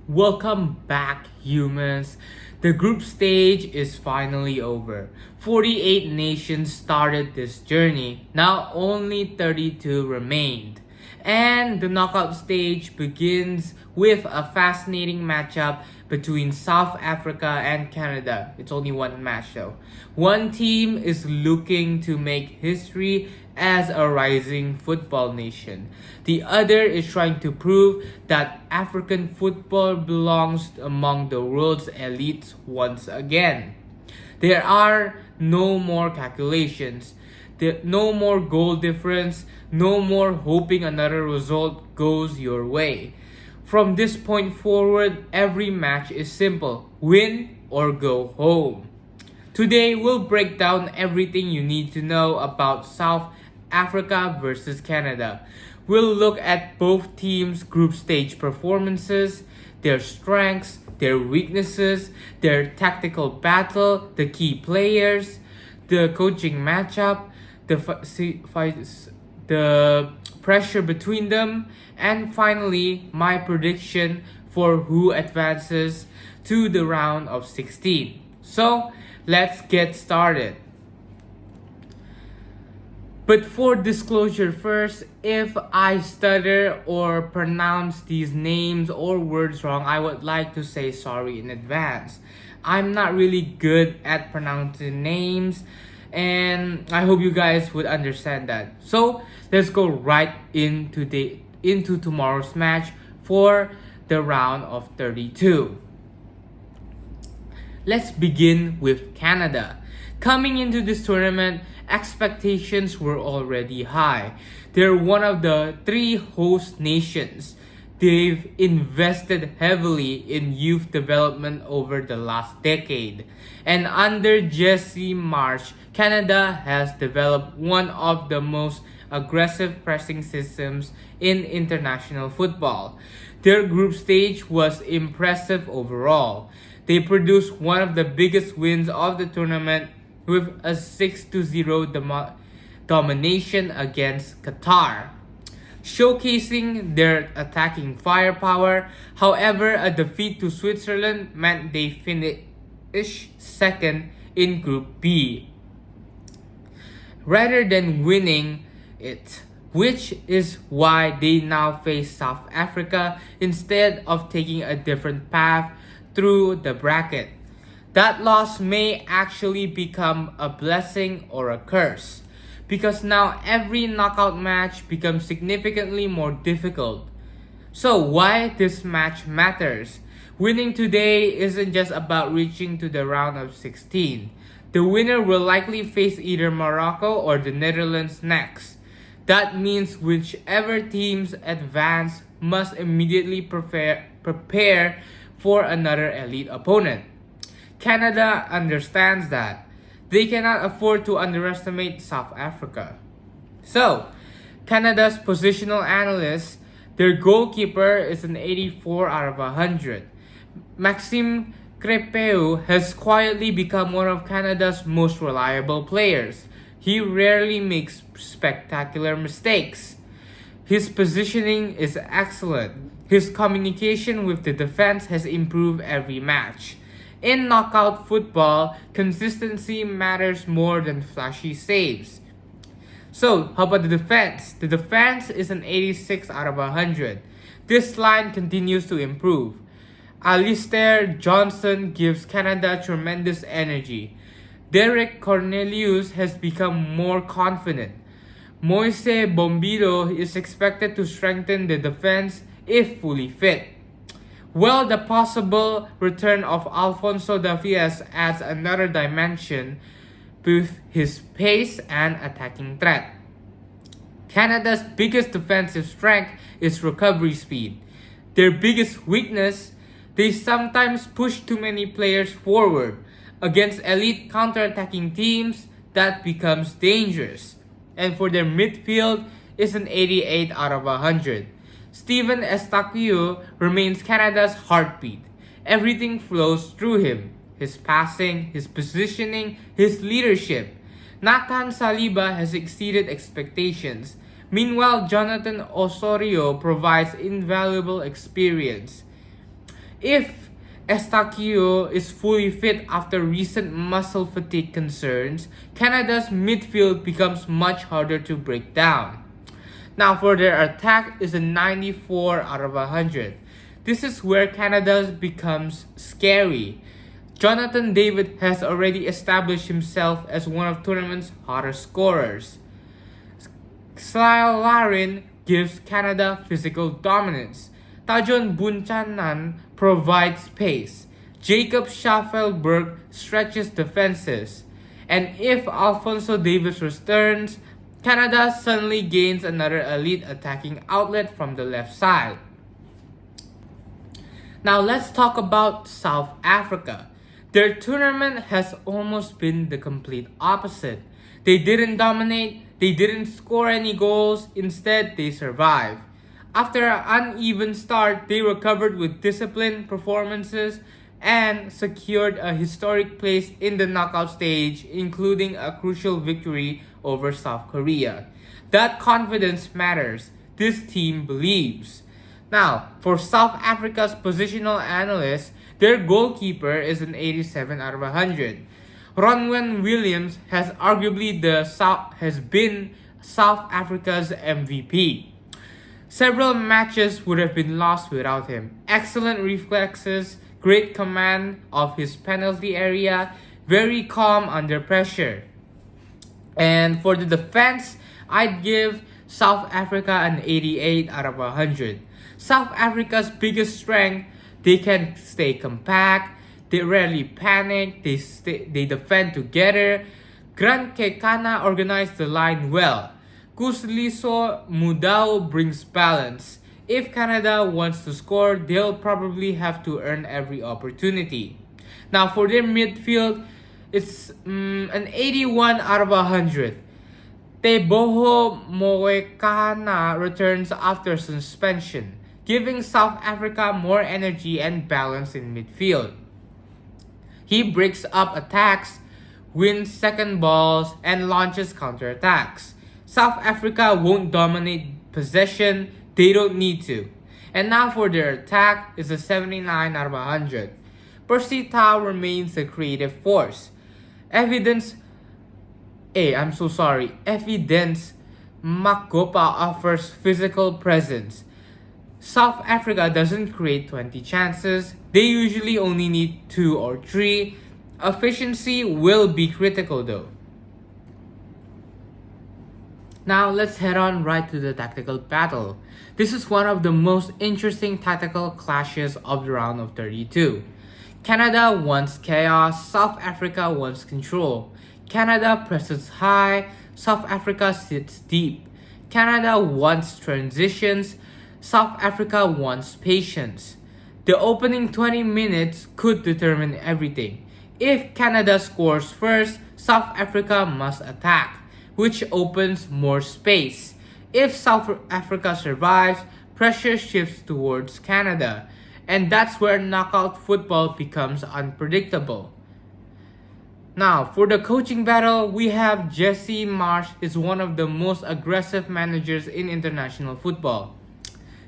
Welcome back, humans. The group stage is finally over. 48 nations started this journey. Now only 32 remained. And the knockout stage begins with a fascinating matchup between South Africa and Canada. It's only one match though. One team is looking to make history as a rising football nation. The other is trying to prove that African football belongs among the world's elites once again. There are no more calculations, no more goal difference, no more hoping another result goes your way. From this point forward, every match is simple: win or go home. Today, we'll break down everything you need to know about South Africa versus Canada. We'll look at both teams' group stage performances, their strengths, their weaknesses, their tactical battle, the key players, the coaching matchup, the pressure between them, and finally, my prediction for who advances to the round of 16. So, let's get started. But for disclosure first, if I stutter or pronounce these names or words wrong, I would like to say sorry in advance. I'm not really good at pronouncing names, and I hope you guys would understand that. So let's go right into tomorrow's match for the round of 32. Let's begin with Canada. Coming into this tournament, expectations were already high. They're one of the three host nations. They've invested heavily in youth development over the last decade. And under Jesse Marsch, Canada has developed one of the most aggressive pressing systems in international football. Their group stage was impressive overall. They produced one of the biggest wins of the tournament with a 6-0 domination against Qatar, showcasing their attacking firepower. However, a defeat to Switzerland meant they finished second in Group B, rather than winning it, which is why they now face South Africa instead of taking a different path through the bracket. That loss may actually become a blessing or a curse, because now every knockout match becomes significantly more difficult. So why this match matters? Winning today isn't just about reaching to the round of 16. The winner will likely face either Morocco or the Netherlands next. That means whichever teams advance must immediately prepare for another elite opponent. Canada understands that. They cannot afford to underestimate South Africa. So, Canada's positional analysts, their goalkeeper is an 84 out of 100. Maxime Crépeu has quietly become one of Canada's most reliable players. He rarely makes spectacular mistakes. His positioning is excellent. His communication with the defense has improved every match. In knockout football, consistency matters more than flashy saves. So, how about the defense? The defense is an 86 out of 100. This line continues to improve. Alistair Johnson gives Canada tremendous energy. Derek Cornelius has become more confident. Moise Bombito is expected to strengthen the defense if fully fit. Well, the possible return of Alfonso Davies adds another dimension with his pace and attacking threat. Canada's biggest defensive strength is recovery speed. Their biggest weakness, they sometimes push too many players forward. Against elite counter-attacking teams, that becomes dangerous. And for their midfield, is an 88 out of 100. Steven Estaquio remains Canada's heartbeat. Everything flows through him. His passing, his positioning, his leadership. Nathan Saliba has exceeded expectations. Meanwhile, Jonathan Osorio provides invaluable experience. If Estaquio is fully fit after recent muscle fatigue concerns, Canada's midfield becomes much harder to break down. Now for their attack is a 94 out of 100. This is where Canada becomes scary. Jonathan David has already established himself as one of tournament's hottest scorers. Kyle Larin gives Canada physical dominance. Tajon Bunchanan provides pace. Jacob Schaffelberg stretches defenses. And if Alphonso Davies returns, Canada suddenly gains another elite attacking outlet from the left side. Now let's talk about South Africa. Their tournament has almost been the complete opposite. They didn't dominate, they didn't score any goals, instead they survived. After an uneven start, they recovered with disciplined performances and secured a historic place in the knockout stage, including a crucial victory over South Korea. That confidence matters. This team believes. Now, for South Africa's positional analysts, their goalkeeper is an 87 out of 100. Ronwen Williams has been South Africa's MVP. Several matches would have been lost without him. Excellent reflexes, great command of his penalty area, very calm under pressure. And for the defense, I'd give South Africa an 88 out of 100. South Africa's biggest strength, they can stay compact, they rarely panic, they defend together. Grant Kekana organized the line well. Kusliso Mudau brings balance. If Canada wants to score, they'll probably have to earn every opportunity. Now for their midfield, it's an 81 out of 100. Teboho Moekana returns after suspension, giving South Africa more energy and balance in midfield. He breaks up attacks, wins second balls, and launches counterattacks. South Africa won't dominate possession, they don't need to. And now for their attack is a 79 out of 100. Percy Tau remains a creative force. Evidence Makopa offers physical presence. South Africa doesn't create 20 chances, they usually only need 2 or 3. Efficiency will be critical though. Now let's head on right to the tactical battle. This is one of the most interesting tactical clashes of the round of 32. Canada wants chaos, South Africa wants control. Canada presses high, South Africa sits deep. Canada wants transitions, South Africa wants patience. The opening 20 minutes could determine everything. If Canada scores first, South Africa must attack, which opens more space. If South Africa survives, pressure shifts towards Canada, and that's where knockout football becomes unpredictable. Now, for the coaching battle, we have Jesse Marsch is one of the most aggressive managers in international football.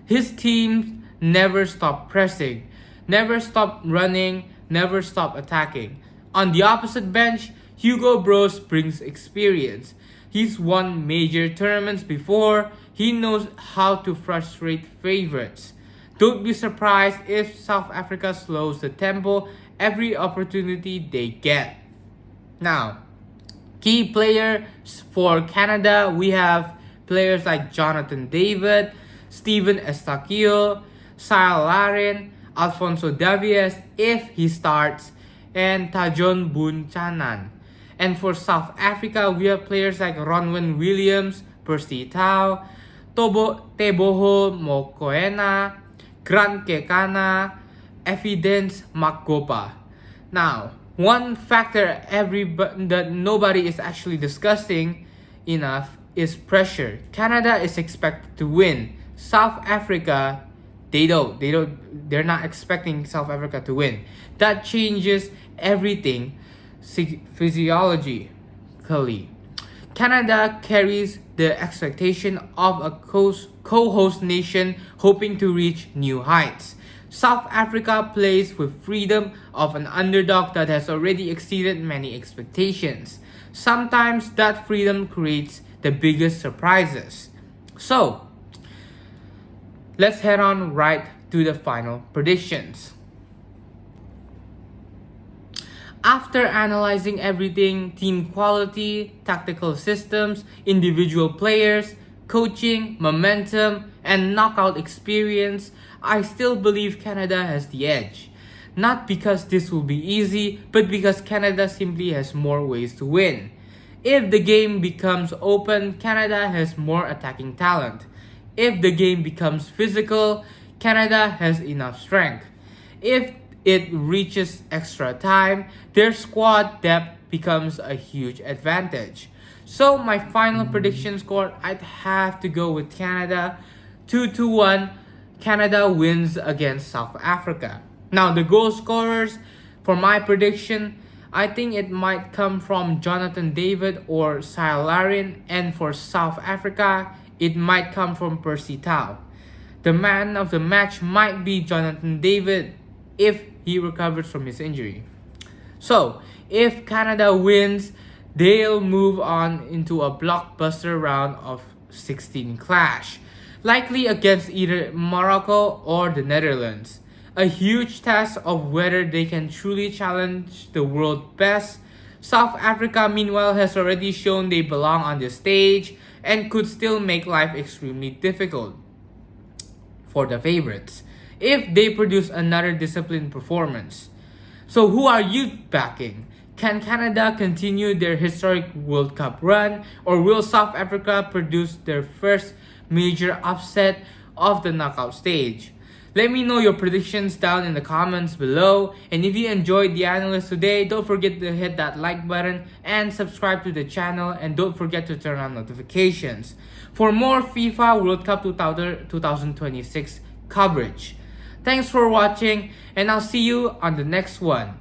His teams never stop pressing, never stop running, never stop attacking. On the opposite bench, Hugo Broos brings experience. He's won major tournaments before. He knows how to frustrate favorites. Don't be surprised if South Africa slows the tempo every opportunity they get. Now, key players for Canada, we have players like Jonathan David, Steven Estaquio, Kyle Larin, Alphonso Davies if he starts, and Tajon Bunchanan. And for South Africa, we have players like Ronwen Williams, Percy Tau, Teboho Mokoena, Grant Kekana, Evidence Makopa. Now, one factor that nobody is actually discussing enough is pressure. Canada is expected to win. South Africa, they're not expecting South Africa to win. That changes everything physiologically. Canada carries the expectation of a co-host nation hoping to reach new heights. South Africa plays with freedom of an underdog that has already exceeded many expectations. Sometimes that freedom creates the biggest surprises. So, let's head on right to the final predictions. After analyzing everything, team quality, tactical systems, individual players, coaching, momentum, and knockout experience, I still believe Canada has the edge. Not because this will be easy, but because Canada simply has more ways to win. If the game becomes open, Canada has more attacking talent. If the game becomes physical, Canada has enough strength. If it reaches extra time, their squad depth becomes a huge advantage. So my final prediction score, I'd have to go with Canada. 2-1, Canada wins against South Africa. Now the goal scorers for my prediction, I think it might come from Jonathan David or Sia Larin, and for South Africa, it might come from Percy Tau. The man of the match might be Jonathan David if he recovers from his injury. So, if Canada wins, they'll move on into a blockbuster round of 16 clash, likely against either Morocco or the Netherlands. A huge test of whether they can truly challenge the world best. South Africa, meanwhile, has already shown they belong on the stage and could still make life extremely difficult for the favorites if they produce another disciplined performance. So who are you backing? Can Canada continue their historic World Cup run, or will South Africa produce their first major upset of the knockout stage? Let me know your predictions down in the comments below, and if you enjoyed the analyst today, don't forget to hit that like button and subscribe to the channel, and don't forget to turn on notifications for more FIFA World Cup 2026 coverage. Thanks for watching, and I'll see you on the next one.